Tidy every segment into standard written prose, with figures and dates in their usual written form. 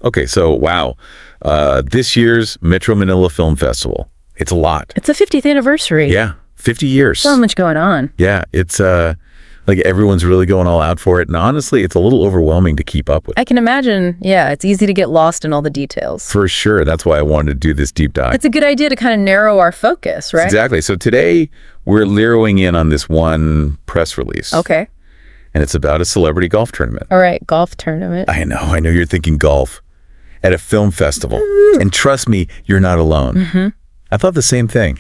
Okay, so wow. This year's Metro Manila Film Festival. It's a lot. It's the 50th anniversary. Yeah, 50 years. So much going on. Yeah, it's like everyone's really going all out for it. And honestly, it's a little overwhelming to keep up with. I can imagine, yeah, it's easy to get lost in all the details. For sure. That's why I wanted to do this deep dive. It's a good idea to kind of narrow our focus, right? Exactly. So today, we're zeroing in on this one press release. Okay. And it's about a celebrity golf tournament. All right, golf tournament. I know you're thinking golf at a film festival. And trust me, you're not alone. Mm-hmm. I thought the same thing.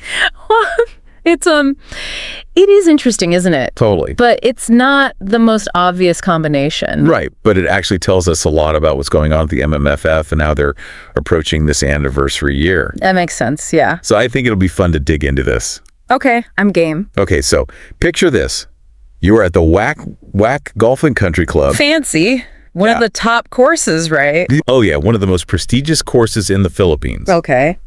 It is interesting, isn't it? Totally. But it's not the most obvious combination. Right, but it actually tells us a lot about what's going on at the MMFF and how they're approaching this anniversary year. That makes sense, yeah. So I think it'll be fun to dig into this. Okay, I'm game. Okay, so picture this. You are at the Whack Golf and Country Club. Fancy. One of the top courses, right? Oh yeah, one of the most prestigious courses in the Philippines. Okay.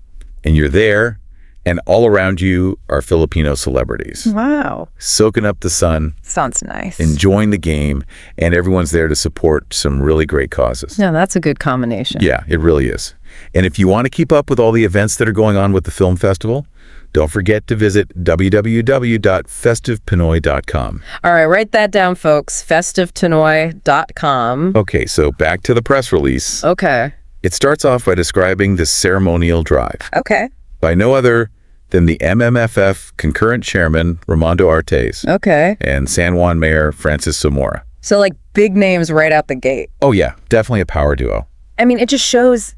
And you're there, and all around you are Filipino celebrities. Wow. Soaking up the sun. Sounds nice. Enjoying the game, and everyone's there to support some really great causes. Yeah, that's a good combination. Yeah, it really is. And if you want to keep up with all the events that are going on with the film festival, don't forget to visit www.festivepinoy.com. All right, write that down, folks. festivepinoy.com. Okay, so back to the press release. Okay. It starts off by describing the ceremonial drive Okay. by no other than the MMFF concurrent chairman, Ramondo Artes, Okay. and San Juan Mayor, Francis Zamora. So, like, big names right out the gate. Oh yeah, definitely a power duo. I mean, it just shows,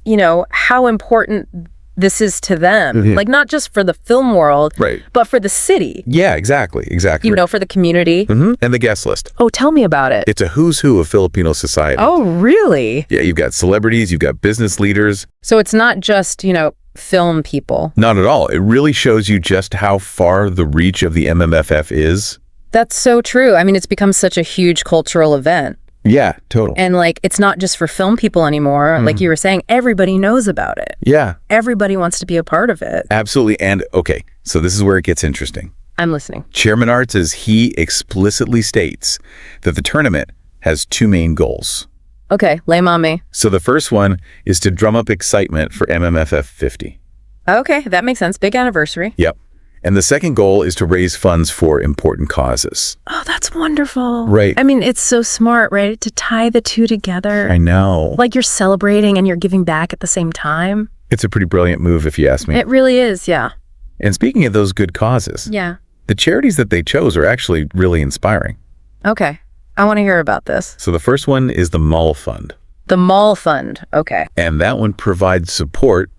you know, how important this is to them. Mm-hmm. Like, not just for the film world, Right. but for the city, Yeah, exactly. you know, for the community. And the guest list. Oh, tell me about it. It's a who's who of Filipino society. Oh, really? Yeah, you've got celebrities, you've got business leaders. So it's not just, you know, film people. Not at all. It really shows you just how far the reach of the MMFF is. That's so true. I mean, it's become such a huge cultural event. Yeah, total. And, like, it's not just for film people anymore. Like you were saying, everybody knows about it. Yeah, Everybody wants to be a part of it. absolutely. And okay, so this is where it gets interesting. I'm listening. Chairman Arts, he explicitly states that the tournament has two main goals. Okay, lay mommy. So the first one is to drum up excitement for MMFF 50. Okay, that makes sense. Big anniversary. Yep. And the second goal is to raise funds for important causes. Oh, that's wonderful. Right. I mean, it's so smart, right? To tie the two together. I know. Like, you're celebrating and you're giving back at the same time. It's a pretty brilliant move, if you ask me. It really is, yeah. And speaking of those good causes, Yeah. the charities that they chose are actually really inspiring. Okay. I want to hear about this. So the first one is the Mall Fund. The Mall Fund. Okay. And that one provides support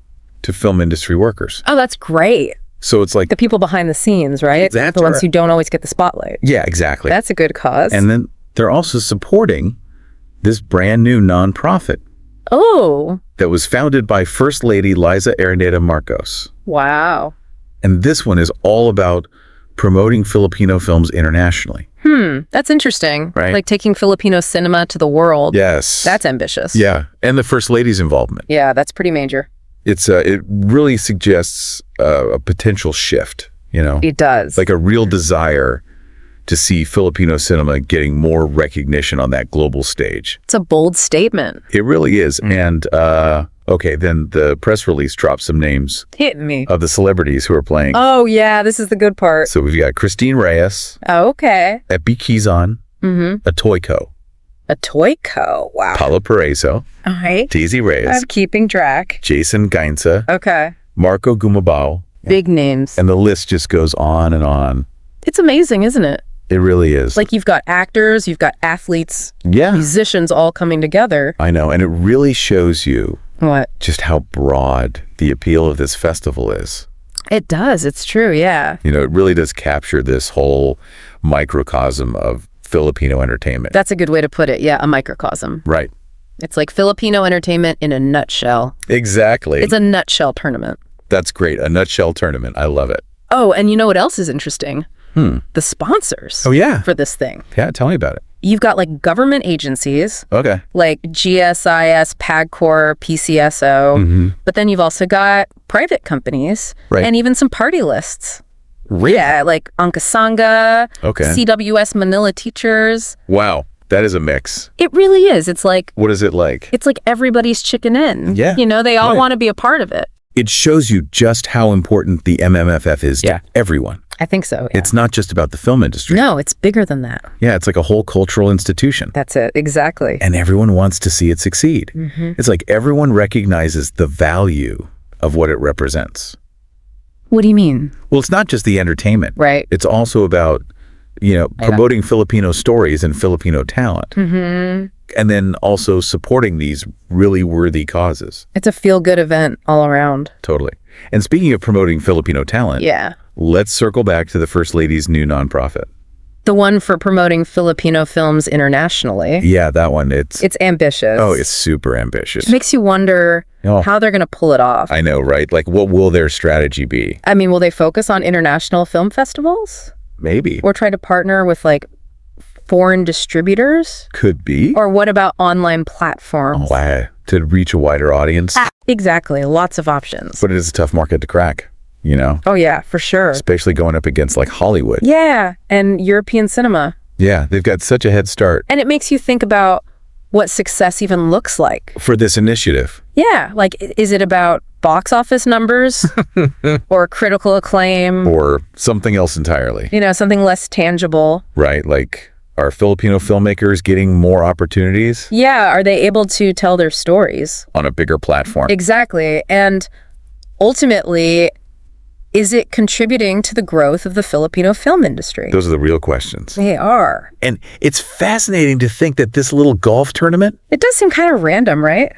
to film industry workers. Oh, that's great. So it's like, The people behind the scenes, right? That's the ones right. who don't always get the spotlight. yeah, exactly. That's a good cause. And then they're also supporting this brand new nonprofit Oh, that was founded by First Lady Liza Araneta Marcos. wow. And this one is all about promoting Filipino films internationally. That's interesting. Right. Like taking Filipino cinema to the world. Yes. That's ambitious. Yeah. And the First Lady's involvement. Yeah, that's pretty major. It really suggests a potential shift, you know, It does. like a real desire to see Filipino cinema getting more recognition on that global stage. It's a bold statement. It really is. And, okay, then the press release drops some names Hit me. of the celebrities who are playing. Oh, yeah, this is the good part. So we've got Christine Reyes, Oh, okay. Epi Quizon, Mm-hmm. Atoyco, A toy co. Wow. Paulo Perezo, All right. Daisy Reyes, I'm keeping track. Jason Gainza, Okay. Marco Gumabao, Big names. and the list just goes on and on. It's amazing, isn't it? It really is. Like, you've got actors, you've got athletes, yeah, musicians all coming together. I know. And it really shows you What? just how broad the appeal of this festival is. It does. It's true. Yeah. You know, it really does capture this whole microcosm of Filipino entertainment. That's a good way to put it. Yeah. A microcosm. Right. It's like Filipino entertainment in a nutshell. Exactly. It's a nutshell tournament. That's great. A nutshell tournament. I love it. Oh, and you know what else is interesting? The sponsors Oh, yeah. for this thing. Yeah, tell me about it. You've got like government agencies Okay. like GSIS, PAGCOR, PCSO, but then you've also got private companies Right. and even some party lists. Really? Yeah, like Angkasanga, Okay. CWS Manila Teachers. Wow. That is a mix. It really is. It's like What is it like? it's like everybody's chicken in. Yeah. You know, they all Right. want to be a part of it. It shows you just how important the MMFF is to everyone. I think so. Yeah. It's not just about the film industry. No, it's bigger than that. Yeah, it's like a whole cultural institution. That's it. Exactly. And everyone wants to see it succeed. It's like everyone recognizes the value of what it represents. What do you mean? Well, it's not just the entertainment. Right. It's also about, promoting Filipino stories and Filipino talent. And then also supporting these really worthy causes. It's a feel-good event all around. Totally. And speaking of promoting Filipino talent, Yeah. let's circle back to the First Lady's new nonprofit. The one for promoting Filipino films internationally. Yeah, that one. It's ambitious. it's super ambitious. It makes you wonder how they're going to pull it off. I know, right? Like, what will their strategy be? I mean, will they focus on international film festivals? Maybe. Or try to partner with like foreign distributors? Could be. Or what about online platforms? To reach a wider audience. Exactly. Lots of options. But it is a tough market to crack, Oh, yeah, for sure. especially going up against like Hollywood. Yeah. And European cinema. Yeah, they've got such a head start And it makes you think about what success even looks like. for this initiative. Yeah. Like, is it about box office numbers or critical acclaim? Or something else entirely, Something less tangible. right? Like, are Filipino filmmakers getting more opportunities Yeah. Are they able to tell their stories? on a bigger platform? Exactly. And ultimately, is it contributing to the growth of the Filipino film industry? Those are the real questions. They are. And it's fascinating to think that this little golf tournament, It does seem kind of random, right?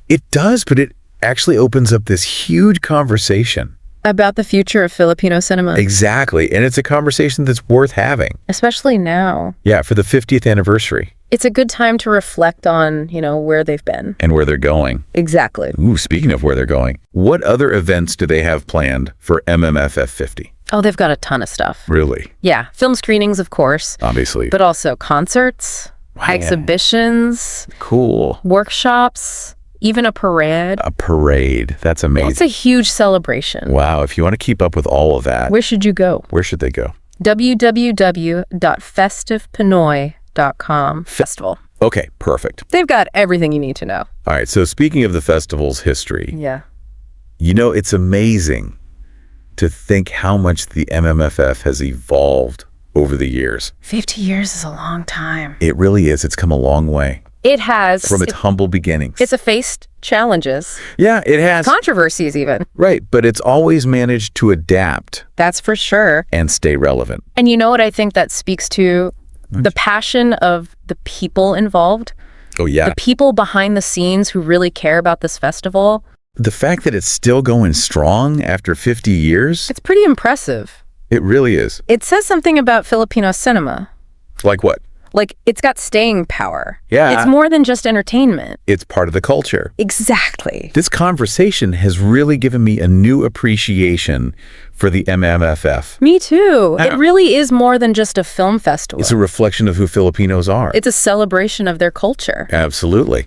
it does, but it actually opens up this huge conversation. About the future of Filipino cinema. Exactly. And it's a conversation that's worth having. Especially now. Yeah, for the 50th anniversary It's a good time to reflect on, where they've been. and where they're going. Exactly. Ooh, speaking of where they're going, what other events do they have planned for MMFF 50? Oh, they've got a ton of stuff. Really? Yeah. Film screenings, of course. Obviously. But also concerts, exhibitions, Cool. workshops, even a parade. A parade. That's amazing. It's a huge celebration. Wow. If you want to keep up with all of that, Where should you go? where should they go? www.festivepinoy.com festival. Okay, perfect. They've got everything you need to know. All right. So speaking of the festival's history, Yeah. it's amazing to think how much the MMFF has evolved over the years. 50 years is a long time. It really is. It's come a long way It has. from its humble beginnings. It's faced challenges, Yeah, it has. controversies even. Right, but it's always managed to adapt That's for sure. and stay relevant. And you know what I think that speaks to? The passion of the people involved, Oh, yeah. the people behind the scenes who really care about this festival. The fact that it's still going strong after 50 years, It's pretty impressive. it really is. It says something about Filipino cinema. Like what? Like, it's got staying power. Yeah. It's more than just entertainment. It's part of the culture. Exactly. This conversation has really given me a new appreciation for the MMFF. Me too. It really is more than just a film festival. It's a reflection of who Filipinos are. It's a celebration of their culture. Absolutely.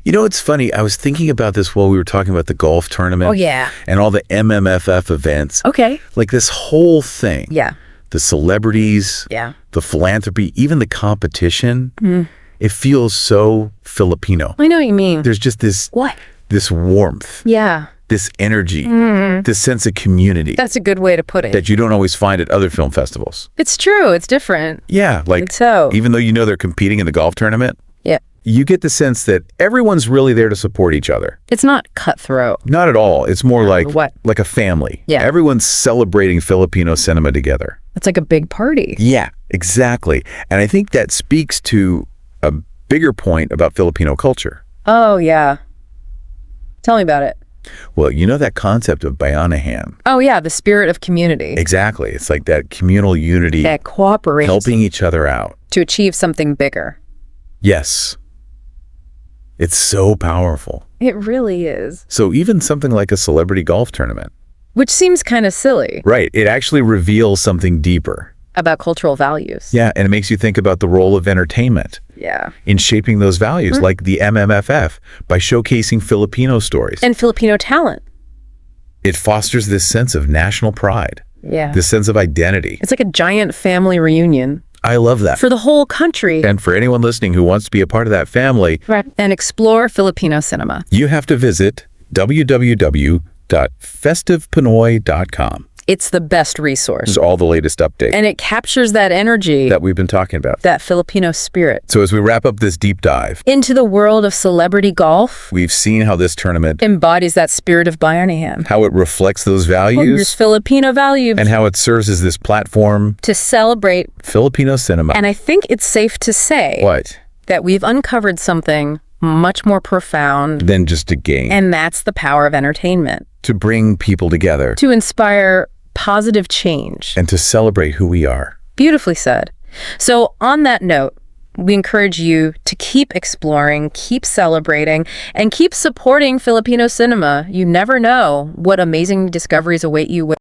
It's funny. I was thinking about this while we were talking about the golf tournament. Oh, yeah. And all the MMFF events. Okay. Like this whole thing. Yeah. The celebrities. Yeah. The philanthropy, even the competition. It feels so Filipino. I know what you mean. There's just this warmth, Yeah. this energy, this sense of community That's a good way to put it. that you don't always find at other film festivals. It's true. It's different. Yeah, like So. even though they're competing in the golf tournament, Yeah. you get the sense that everyone's really there to support each other. It's not cutthroat. Not at all. It's more like a family. Yeah. Everyone's celebrating Filipino cinema together. It's like a big party. Yeah, exactly. And I think that speaks to a bigger point about Filipino culture. Oh, yeah. Tell me about it. Well, that concept of bayanihan. Oh, yeah. The spirit of community. Exactly. It's like that communal unity, That cooperates helping each other out. to achieve something bigger. Yes. It's so powerful. It really is. So even something like a celebrity golf tournament. Which seems kind of silly Right. It actually reveals something deeper. about cultural values. Yeah. And it makes you think about the role of entertainment Yeah. in shaping those values, like the MMFF, by showcasing Filipino stories. And Filipino talent. It fosters this sense of national pride, Yeah. this sense of identity. It's like a giant family reunion. I love that. for the whole country. And for anyone listening who wants to be a part of that family, And explore Filipino cinema. you have to visit www.festivepinoy.com. It's the best resource. This is all the latest updates And it captures that energy, that we've been talking about. that Filipino spirit. So as we wrap up this deep dive, Into the world of celebrity golf we've seen how this tournament, embodies that spirit of Bayanihan. how it reflects those There's values, Filipino values and how it serves as this platform, to celebrate. Filipino cinema. And I think it's safe to say What? that we've uncovered something much more profound, Than just a game. and that's the power of entertainment. To bring people together To inspire positive change. and to celebrate who we are. Beautifully said. So on that note, we encourage you to keep exploring, keep celebrating, and keep supporting Filipino cinema. You never know what amazing discoveries await you.